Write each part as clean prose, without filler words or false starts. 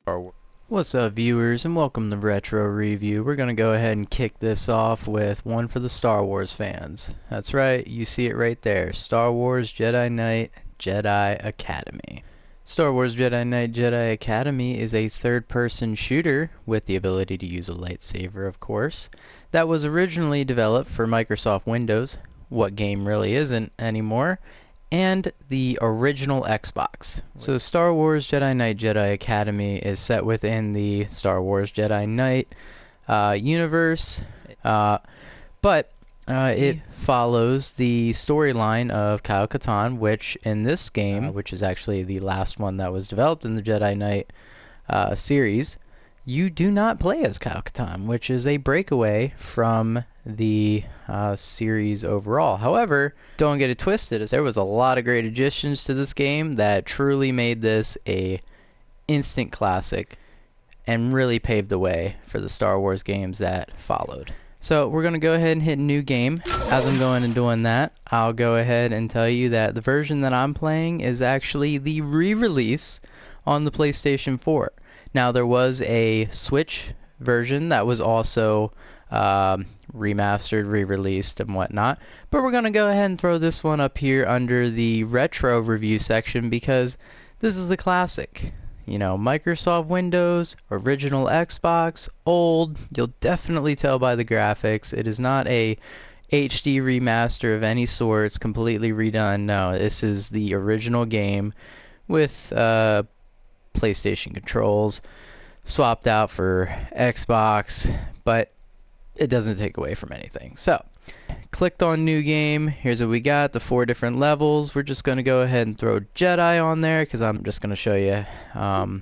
Star Wars. What's up, viewers, and welcome to Retro Review. We're going to go ahead and kick this off with one for the Star Wars fans. That's right, you see it right there. Star Wars Jedi Knight, Jedi Academy. Star Wars Jedi Knight, Jedi Academy is a third-person shooter with the ability to use a lightsaber, of course, that was originally developed for Microsoft Windows, what game really isn't anymore, and the original Xbox. So Star Wars Jedi Knight Jedi Academy is set within the Star Wars Jedi Knight universe, but it follows the storyline of Katarn, which in this game, which is actually the last one that was developed in the Jedi Knight series, you do not play as Katarn, which is a breakaway from the series overall. However, don't get it twisted, as there was a lot of great additions to this game that truly made this a instant classic and really paved the way for the Star Wars games that followed. So we're going to go ahead and hit new game. As I'm going and doing that, I'll go ahead and tell you that the version that I'm playing is actually the re-release on the PlayStation 4. Now, there was a Switch version that was also remastered, re-released, and whatnot, but we're going to go ahead and throw this one up here under the retro review section because this is the classic. You know, Microsoft Windows, original Xbox, old. You'll definitely tell by the graphics. It is not a HD remaster of any sort. It's completely redone. No, this is the original game with PlayStation controls swapped out for Xbox, but it doesn't take away from anything. So, clicked on new game. Here's what we got, the 4 different levels. We're just going to go ahead and throw Jedi on there because I'm just going to show you some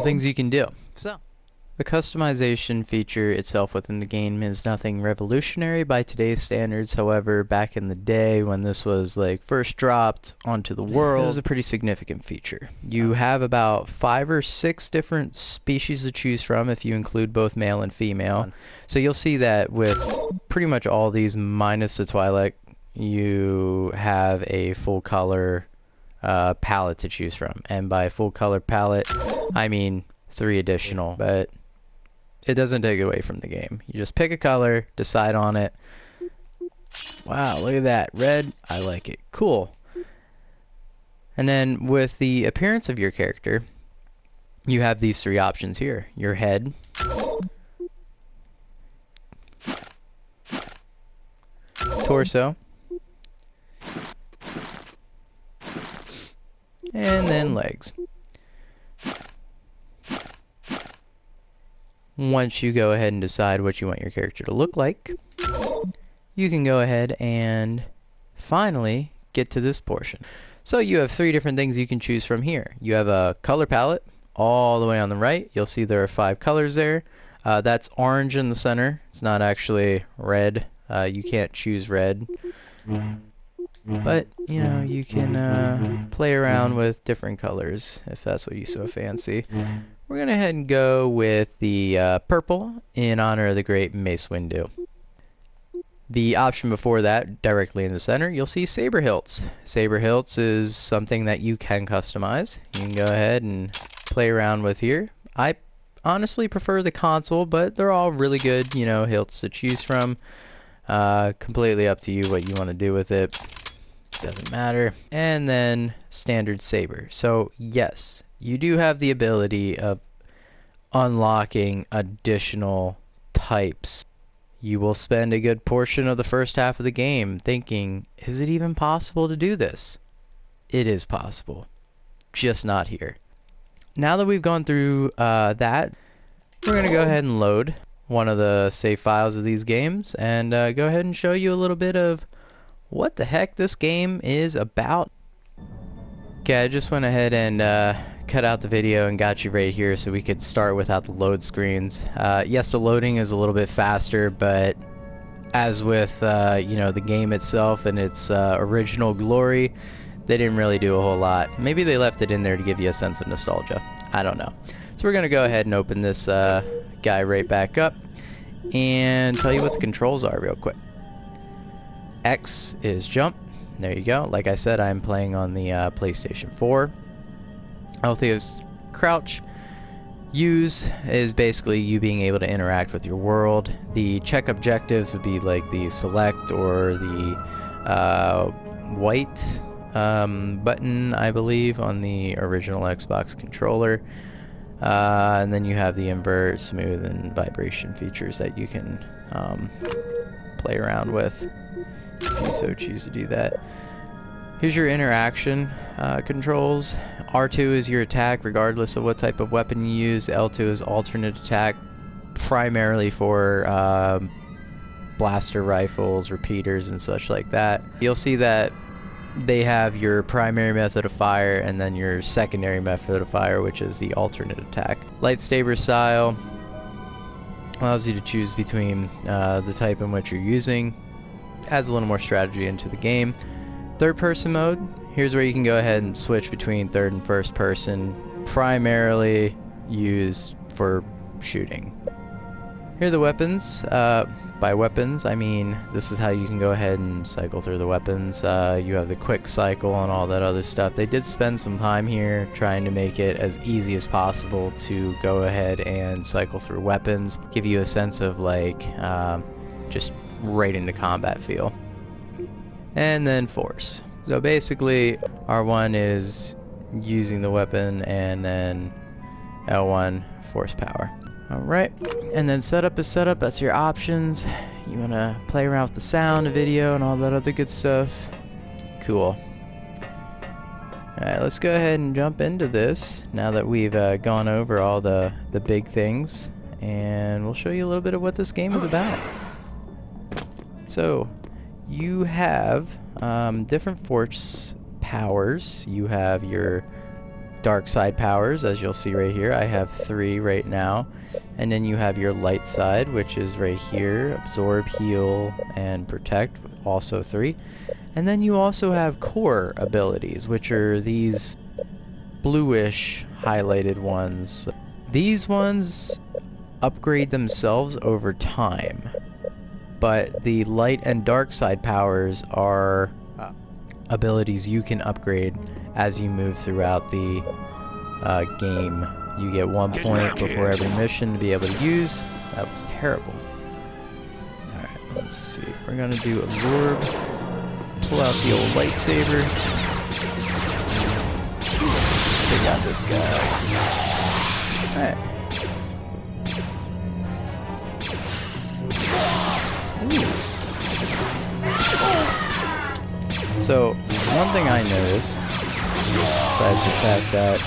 things you can do. So, the customization feature itself within the game is nothing revolutionary by today's standards. However, back in the day when this was like first dropped onto the world, it was a pretty significant feature. You have about 5 or 6 different species to choose from if you include both male and female. So you'll see that with pretty much all these minus the Twilight, you have a full color palette to choose from. And by full color palette, I mean 3 additional, but it doesn't take away from the game. You just pick a color, decide on it. Wow, look at that. Red, I like it. Cool. And then with the appearance of your character, you have these 3 options here. Your head, torso, and then legs. Once you go ahead and decide what you want your character to look like, you can go ahead and finally get to this portion. So you have 3 different things you can choose from here. You have a color palette all the way on the right. You'll see there are 5 colors there. That's orange in the center. It's not actually red. You can't choose red. But, you know, you can play around with different colors if that's what you so fancy. We're going to head and go with the purple in honor of the great Mace Windu. The option before that, directly in the center, you'll see saber hilts. Saber hilts is something that you can customize. You can go ahead and play around with here. I honestly prefer the console, but they're all really good, you know, hilts to choose from. Completely up to you what you want to do with it. Doesn't matter. And then standard saber. So yes, you do have the ability of unlocking additional types. You will spend a good portion of the first half of the game thinking, is it even possible to do this? It is possible, just not here. Now that we've gone through that, we're going to go ahead and load one of the save files of these games and go ahead and show you a little bit of what the heck this game is about. Okay, I just went ahead and cut out the video and got you right here so we could start without the load screens. Yes, the loading is a little bit faster, but as with you know, the game itself and its original glory, they didn't really do a whole lot. Maybe they left it in there to give you a sense of nostalgia. I don't know. So we're gonna go ahead and open this guy right back up and tell you what the controls are real quick. X is jump. There you go. Like I said, I'm playing on the PlayStation 4. Crouch. Use is basically you being able to interact with your world. The check objectives would be like the select or the white button, I believe, on the original Xbox controller. And then you have the invert, smooth, and vibration features that you can play around with if you so choose to do that. Here's your interaction controls. R2 is your attack regardless of what type of weapon you use. L2 is alternate attack, primarily for blaster rifles, repeaters, and such like that. You'll see that they have your primary method of fire and then your secondary method of fire, which is the alternate attack. Lightsaber style allows you to choose between the type in which you're using. Adds a little more strategy into the game. Third person mode, here's where you can go ahead and switch between third and first person, primarily used for shooting. Here are the weapons. By weapons, I mean this is how you can go ahead and cycle through the weapons. You have the quick cycle and all that other stuff. They did spend some time here trying to make it as easy as possible to go ahead and cycle through weapons, give you a sense of like just right into combat feel. And then force. So basically R1 is using the weapon, and then L1 force power. Alright, and then setup is setup. That's your options. You want to play around with the sound, the video, and all that other good stuff. Cool. Alright, let's go ahead and jump into this now that we've gone over all the big things, and we'll show you a little bit of what this game is about. So you have different force powers. You have your dark side powers, as you'll see right here. I have 3 right now. And then you have your light side, which is right here. Absorb, heal, and protect, also 3. And then you also have core abilities, which are these bluish highlighted ones. These ones upgrade themselves over time, but the light and dark side powers are abilities you can upgrade as you move throughout the game. You get 1 point before every mission to be able to use. That was terrible. Alright, let's see. We're gonna do absorb. Pull out the old lightsaber. Take out this guy. Alright. So, one thing I noticed, besides the fact that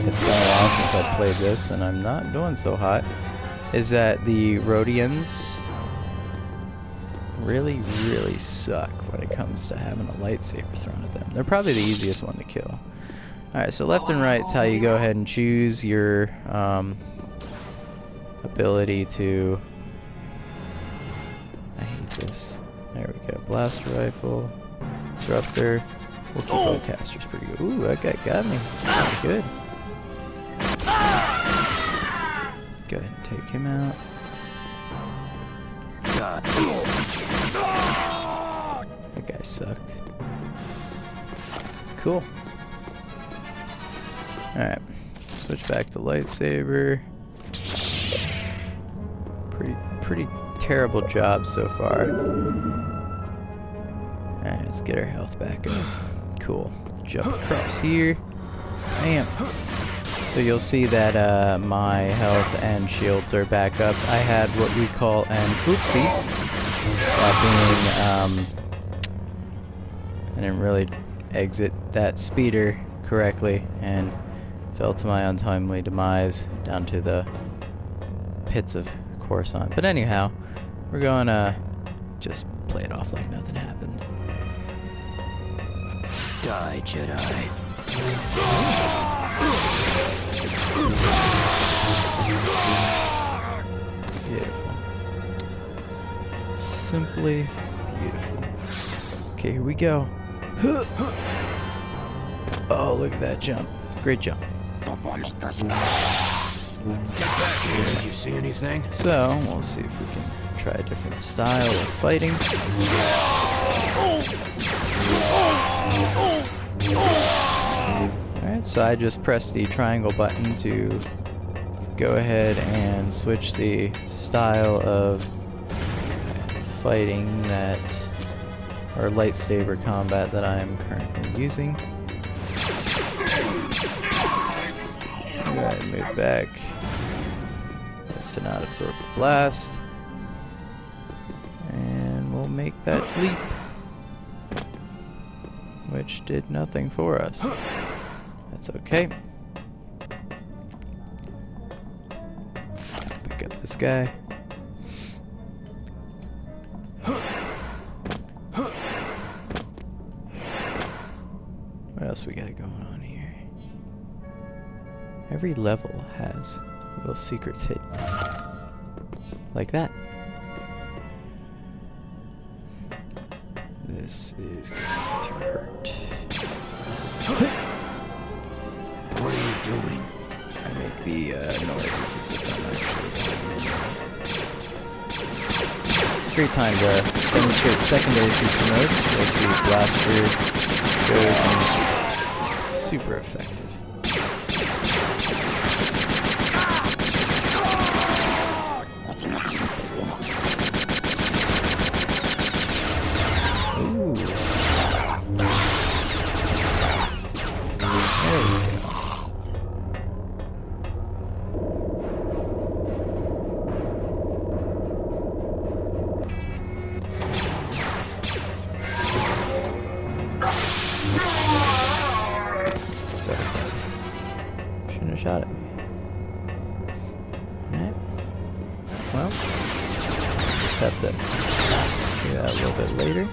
it's been a while since I've played this and I'm not doing so hot, is that the Rodians really suck when it comes to having a lightsaber thrown at them. They're probably the easiest one to kill. Alright, so left and right is how you go ahead and choose your ability to... I hate this. There we go. Blaster rifle. Disruptor. We'll keep Bowcasters pretty good. Ooh, that guy got me. Pretty good. Go ahead and take him out. That guy sucked. Cool. Alright. Switch back to lightsaber. Pretty terrible job so far. Alright, let's get our health back up. Cool. Jump across here. Bam! So you'll see that my health and shields are back up. I had what we call an oopsie. That being, I didn't really exit that speeder correctly and fell to my untimely demise down to the pits of Coruscant. But anyhow, we're going to just play it off like nothing happened. Die, Jedi. Beautiful. Simply beautiful. Okay, here we go. Oh, look at that jump. Great jump. Get back here. Did you see anything? So, we'll see if we can try a different style of fighting. Alright, so I just pressed the triangle button to go ahead and switch the style of fighting that, or lightsaber combat that I'm currently using. Go ahead and move back. This to not absorb the blast. And we'll make that leap, which did nothing for us. That's okay. Pick up this guy. What else we got going on here? Every level has little secrets hidden. Like that. This is going to hurt. What are you doing? I make the noises as if I'm actually. Great time to demonstrate secondary feature mode. You'll see Blaster goes in super effective. Ooh. There we go. So, shouldn't have shot at me. Alright. Well, just have to do that a little bit later.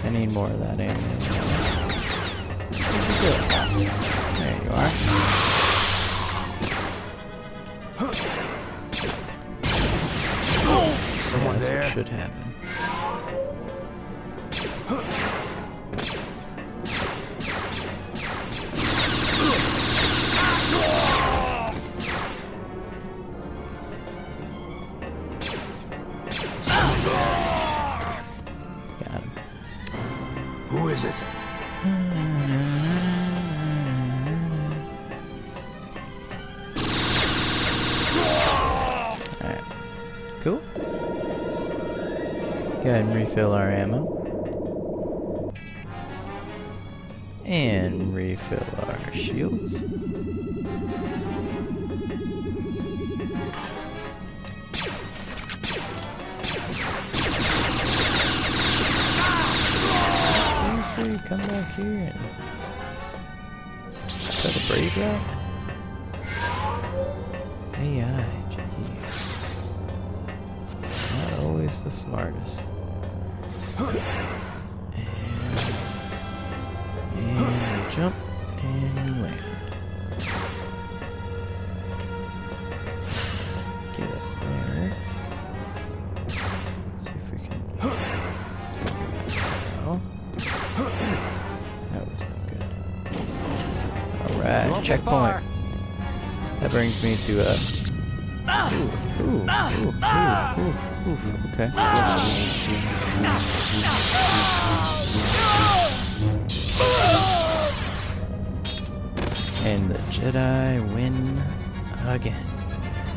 I need more of that ammo. Good. There you are. Someone That's there? what should happen. Got him. Who is it? Alright. Cool. Go ahead and refill our ammo. And refill our shields. Seriously, come back here and... Is that a brave route? AI, jeez. Not always the smartest. And we jump and we land. Get up there. See if we can. Oh, that was no good. Alright, checkpoint. That brings me to a. Okay. And the Jedi win again.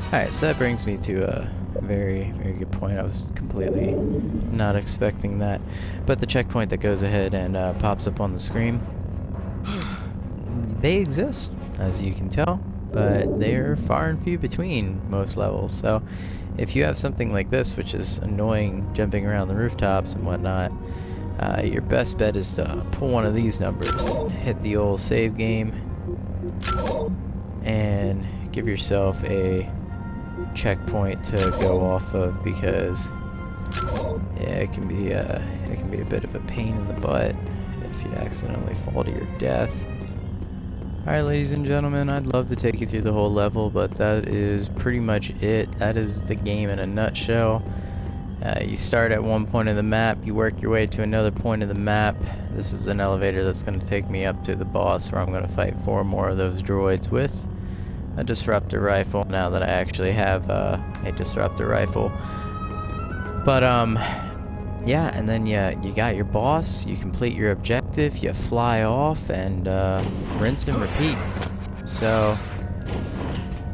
Alright, so that brings me to a very, very good point. I was completely not expecting that. But the checkpoint that goes ahead and pops up on the screen, they exist, as you can tell, but they're far and few between most levels. So if you have something like this, which is annoying jumping around the rooftops and whatnot, your best bet is to pull one of these numbers and hit the old save game and give yourself a checkpoint to go off of, because yeah, it can be a bit of a pain in the butt if you accidentally fall to your death. Alright, ladies and gentlemen, I'd love to take you through the whole level, but that is pretty much it. That is the game in a nutshell. You start at one point of the map, you work your way to another point of the map. This is an elevator that's going to take me up to the boss, where I'm going to fight 4 more of those droids with a disruptor rifle, now that I actually have a disruptor rifle. But yeah, and then you got your boss, you complete your objective, you fly off, and rinse and repeat. So,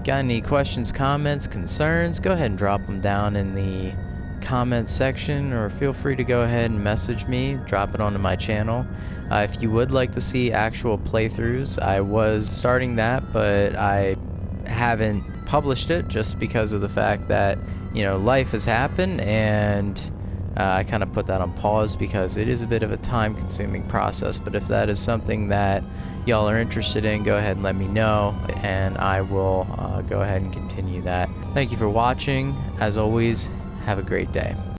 got any questions, comments, concerns? Go ahead and drop them down in the comments section, or feel free to go ahead and message me, drop it onto my channel. If you would like to see actual playthroughs, I was starting that, but I haven't published it just because of the fact that, you know, life has happened, and I kind of put that on pause because it is a bit of a time-consuming process. But if that is something that y'all are interested in, go ahead and let me know, and I will go ahead and continue that. Thank you for watching. As always, have a great day.